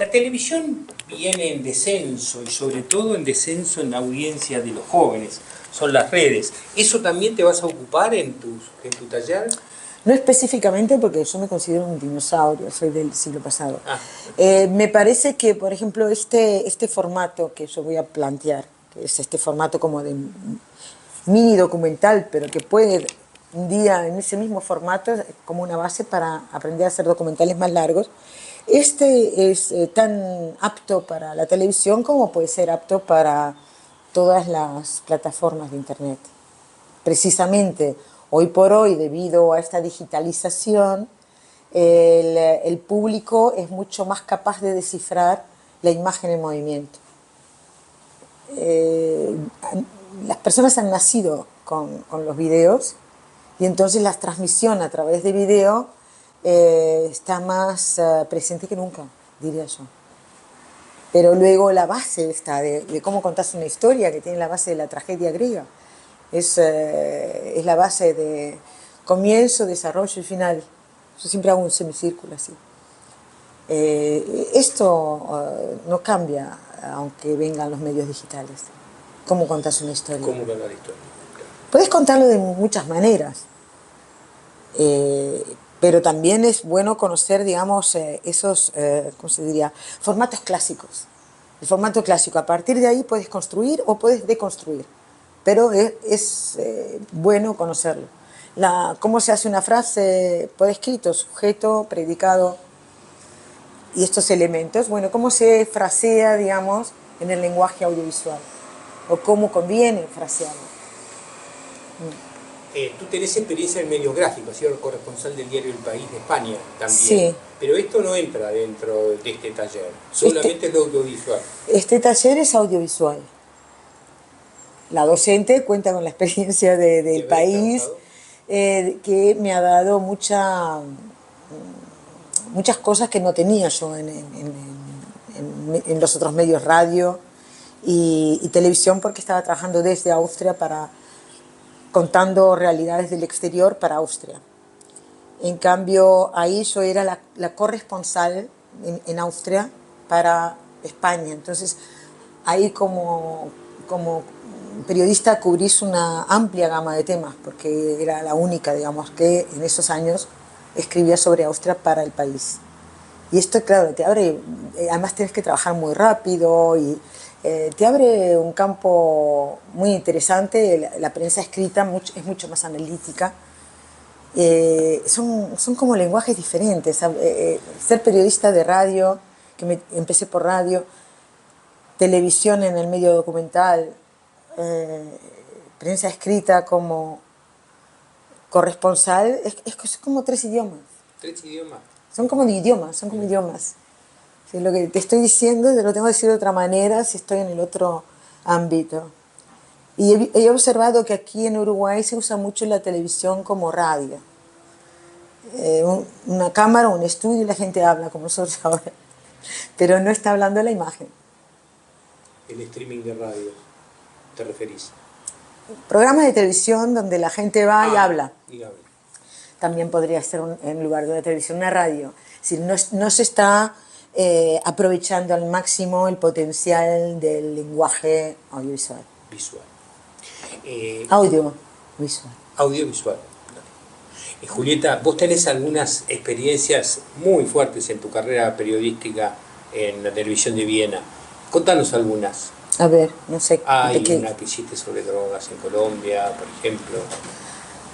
La televisión viene en descenso y sobre todo en descenso en la audiencia de los jóvenes, son las redes. ¿Eso también te vas a ocupar en tu taller? No específicamente porque yo me considero un dinosaurio, soy del siglo pasado. Me parece que, por ejemplo, este formato que yo voy a plantear, que es este formato como de mini documental, pero que puede un día en ese mismo formato como una base para aprender a hacer documentales más largos, este es tan apto para la televisión como puede ser apto para todas las plataformas de internet. Precisamente hoy por hoy, debido a esta digitalización, el público es mucho más capaz de descifrar la imagen en movimiento. Las personas han nacido con los videos y entonces la transmisión a través de video está más presente que nunca, diría yo. Pero luego la base está de cómo contás una historia, que tiene la base de la tragedia griega. Es la base de comienzo, desarrollo y final. Yo siempre hago un semicírculo así. Esto no cambia aunque vengan los medios digitales. ¿Cómo contás una historia? ¿Cómo contar la historia? Puedes contarlo de muchas maneras, pero también es bueno conocer, digamos, esos, ¿cómo se diría?, formatos clásicos. El formato clásico, a partir de ahí puedes construir o puedes deconstruir, pero es bueno conocerlo. ¿Cómo se hace una frase por escrito? Sujeto, predicado y estos elementos. Bueno, ¿cómo se frasea, digamos, en el lenguaje audiovisual? O cómo conviene frasearlo. Tú tenés experiencia en medios gráficos, has sido corresponsal del diario El País de España también. Sí. Pero esto no entra dentro de este taller, solamente es lo audiovisual. Este taller es audiovisual. La docente cuenta con la experiencia del País, que me ha dado muchas cosas que no tenía yo en los otros medios, radio y televisión, porque estaba trabajando desde Austria contando realidades del exterior para Austria. En cambio, ahí yo era la corresponsal en Austria para España. Entonces, ahí como periodista cubrís una amplia gama de temas, porque era la única, digamos, que en esos años escribía sobre Austria para El País. Y esto, claro, te abre, además tienes que trabajar muy rápido y te abre un campo muy interesante. La prensa escrita es mucho más analítica. Son como lenguajes diferentes. Ser periodista de radio, empecé por radio, televisión en el medio documental, prensa escrita como corresponsal, es como tres idiomas. ¿Tres idiomas? Son como idiomas. Si lo que te estoy diciendo, te lo tengo que decir de otra manera si estoy en el otro ámbito. Y he observado que aquí en Uruguay se usa mucho la televisión como radio. Una cámara, un estudio y la gente habla como nosotros ahora. Pero no está hablando la imagen. El streaming de radio, ¿te referís? Programas de televisión donde la gente va y habla. Y habla. También podría ser en lugar de una televisión, una radio. Es decir, no se está aprovechando al máximo el potencial del lenguaje audiovisual. Visual. Audiovisual. Audiovisual. Julieta, vos tenés algunas experiencias muy fuertes en tu carrera periodística en la televisión de Viena. Contanos algunas. A ver, no sé. Hay una que hiciste sobre drogas en Colombia, por ejemplo.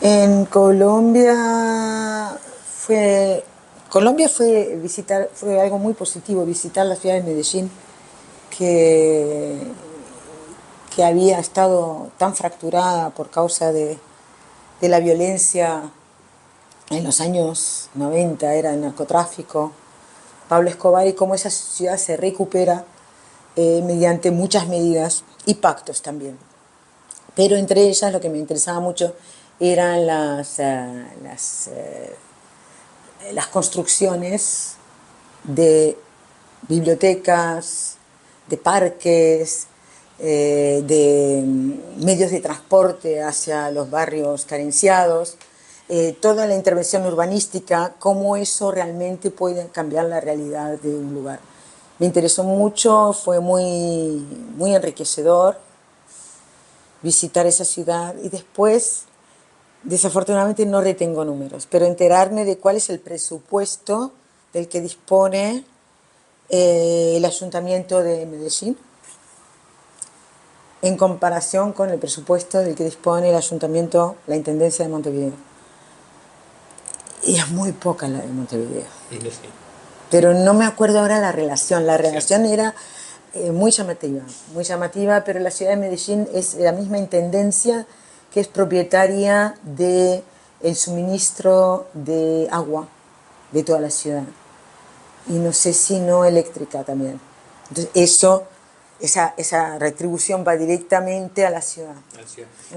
En Colombia fue algo muy positivo, visitar la ciudad de Medellín, que había estado tan fracturada por causa de la violencia en los años 90, era el narcotráfico, Pablo Escobar, y cómo esa ciudad se recupera mediante muchas medidas y pactos también. Pero entre ellas lo que me interesaba mucho eran las construcciones de bibliotecas, de parques, de medios de transporte hacia los barrios carenciados, toda la intervención urbanística, cómo eso realmente puede cambiar la realidad de un lugar. Me interesó mucho, fue muy enriquecedor visitar esa ciudad y después, desafortunadamente no retengo números, pero enterarme de cuál es el presupuesto del que dispone el Ayuntamiento de Medellín en comparación con el presupuesto del que dispone el Ayuntamiento, la Intendencia de Montevideo. Y es muy poca la de Montevideo. Sí. Pero no me acuerdo ahora la relación. La relación era muy llamativa, pero la ciudad de Medellín es la misma intendencia que es propietaria del suministro de agua de toda la ciudad. Y no sé si no eléctrica también. Entonces esa retribución va directamente a la ciudad.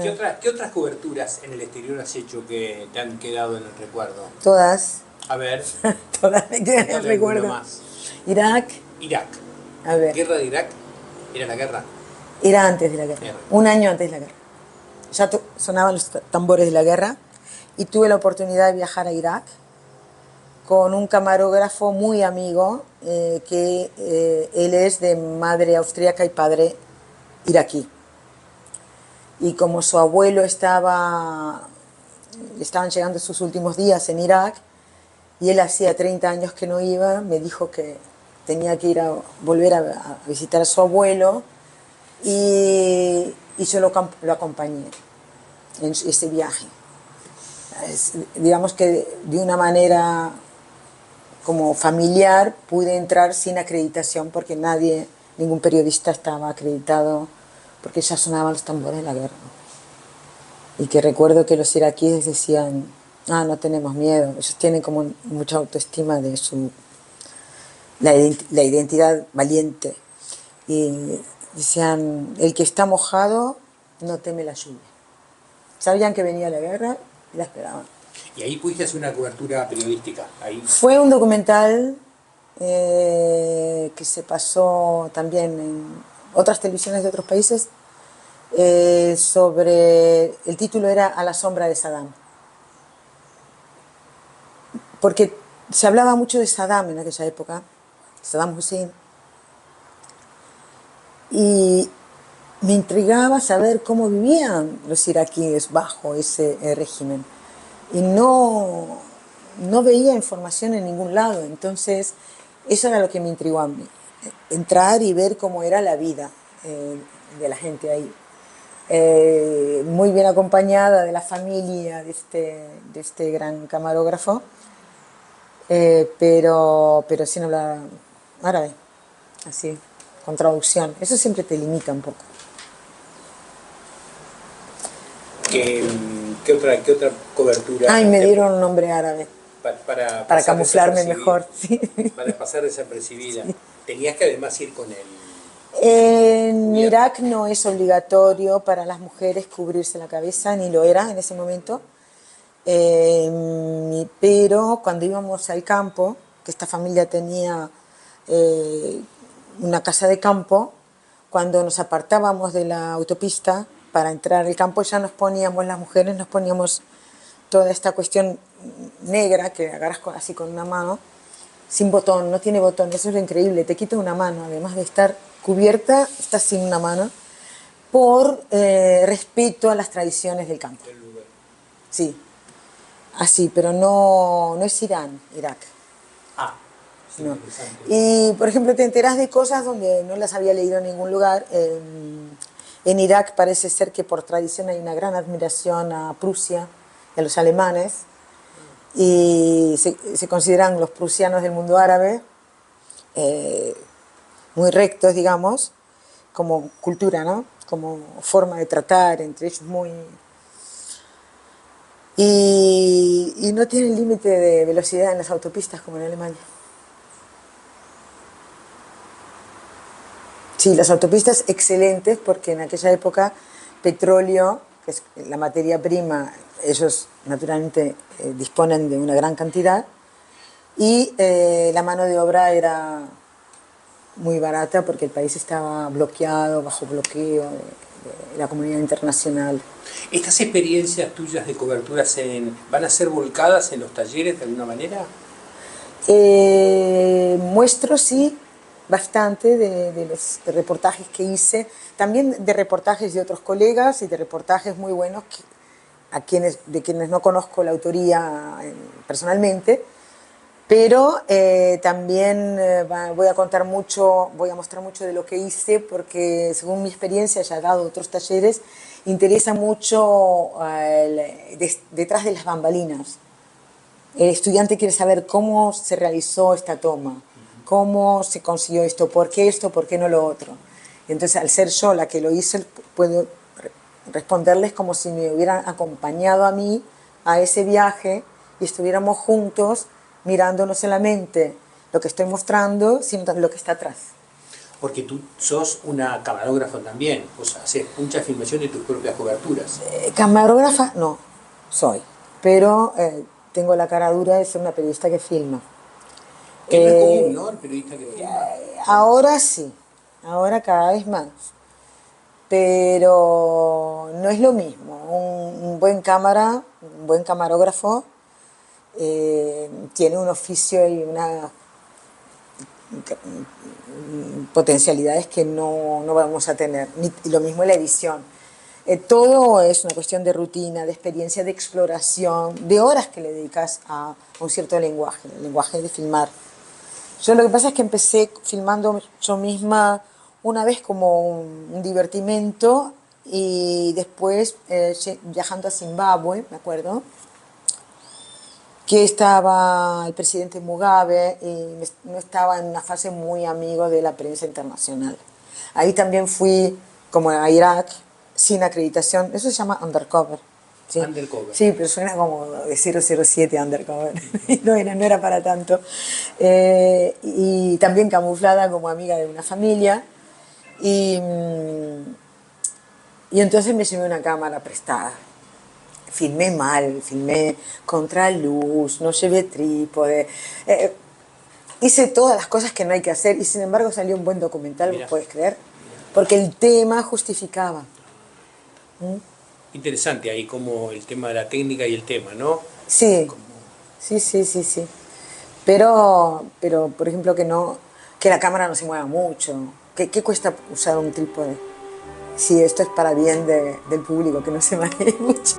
¿Qué otras coberturas en el exterior has hecho que te han quedado en el recuerdo? Todas. A ver. Todas me quedan en el recuerdo. Más. Irak. A ver. ¿Guerra de Irak? ¿Era la guerra? Era antes de la guerra. Un año antes de la guerra. Ya sonaban los tambores de la guerra y tuve la oportunidad de viajar a Irak con un camarógrafo muy amigo, que él es de madre austríaca y padre iraquí. Y como su abuelo estaban llegando sus últimos días en Irak, y él hacía 30 años que no iba, me dijo que tenía que volver a visitar a su abuelo, y yo lo acompañé en ese viaje. Digamos que de una manera como familiar pude entrar sin acreditación porque ningún periodista estaba acreditado, porque ya sonaban los tambores de la guerra. Y que recuerdo que los iraquíes decían, no tenemos miedo, ellos tienen como mucha autoestima de la identidad valiente. Y decían, el que está mojado no teme la lluvia. Sabían que venía la guerra y la esperaban. ¿Y ahí pudiste hacer una cobertura periodística? Ahí. Fue un documental que se pasó también en otras televisiones de otros países, el título era A la sombra de Saddam. Porque se hablaba mucho de Saddam en aquella época, Saddam Hussein, y me intrigaba saber cómo vivían los iraquíes bajo ese régimen. Y no veía información en ningún lado, entonces eso era lo que me intrigó a mí, entrar y ver cómo era la vida de la gente ahí. Muy bien acompañada de la familia de este gran camarógrafo, pero sin hablar árabe, así, con traducción. Eso siempre te limita un poco. ¿Qué otra cobertura? Ay, me dieron un nombre árabe. Para camuflarme mejor. Sí. Para pasar desapercibida. Sí. Tenías que además ir con él. En Irak no es obligatorio para las mujeres cubrirse la cabeza, ni lo era en ese momento. Pero cuando íbamos al campo, que esta familia tenía una casa de campo, cuando nos apartábamos de la autopista para entrar al campo, ya las mujeres nos poníamos toda esta cuestión negra que agarras así con una mano, sin botón, no tiene botón, eso es lo increíble, te quita una mano, además de estar cubierta, estás sin una mano, por respeto a las tradiciones del campo. Sí, así, pero no es Irán, Irak. Sí, no. Y, por ejemplo, te enterás de cosas donde no las había leído en ningún lugar. En Irak parece ser que por tradición hay una gran admiración a Prusia y a los alemanes, y se consideran los prusianos del mundo árabe muy rectos, digamos, como cultura, ¿no? Como forma de tratar entre ellos muy... Y no tienen límite de velocidad en las autopistas como en Alemania. Sí, las autopistas excelentes, porque en aquella época petróleo, que es la materia prima, ellos naturalmente disponen de una gran cantidad, y la mano de obra era muy barata porque el país estaba bloqueado, bajo bloqueo de la comunidad internacional. ¿Estas experiencias tuyas de coberturas van a ser volcadas en los talleres de alguna manera? Muestro, sí, bastante de los reportajes que hice, también de reportajes de otros colegas y de reportajes muy buenos de quienes no conozco la autoría personalmente, pero también voy a contar mucho, voy a mostrar mucho de lo que hice, porque según mi experiencia, ya he dado otros talleres, interesa mucho detrás de las bambalinas. El estudiante quiere saber cómo se realizó esta toma, cómo se consiguió esto, por qué no lo otro. Y entonces, al ser yo la que lo hice, puedo responderles como si me hubieran acompañado a mí a ese viaje y estuviéramos juntos mirando no solamente lo que estoy mostrando, sino también lo que está atrás. Porque tú sos una camarógrafa también, o sea, haces mucha filmación de tus propias coberturas. Camarógrafa no soy, pero tengo la cara dura de ser una periodista que filma. Que no es común, ¿no? El periodista que filma. Ahora sí, ahora cada vez más. Pero no es lo mismo. Un buen cámara, un buen camarógrafo, tiene un oficio y una potencialidades que no vamos a tener. Y lo mismo en la edición. Todo es una cuestión de rutina, de experiencia, de exploración, de horas que le dedicas a un cierto lenguaje, el lenguaje de filmar. Yo lo que pasa es que empecé filmando yo misma una vez como un divertimento y después viajando a Zimbabue, me acuerdo, que estaba el presidente Mugabe y no estaba en una fase muy amigo de la prensa internacional. Ahí también fui como a Irak sin acreditación, eso se llama undercover. Sí. Undercover. Sí, pero suena como de 007 undercover, no era para tanto. Y también camuflada como amiga de una familia. Y entonces me llevé una cámara prestada. Filmé mal, filmé contraluz, no llevé trípode. Hice todas las cosas que no hay que hacer y sin embargo salió un buen documental, ¿vos podés creer? Porque el tema justificaba. Interesante ahí como el tema de la técnica y el tema, ¿no? Sí, sí. Pero, por ejemplo, que la cámara no se mueva mucho. ¿Qué cuesta usar un trípode? Si esto es para bien del público, que no se maneje mucho.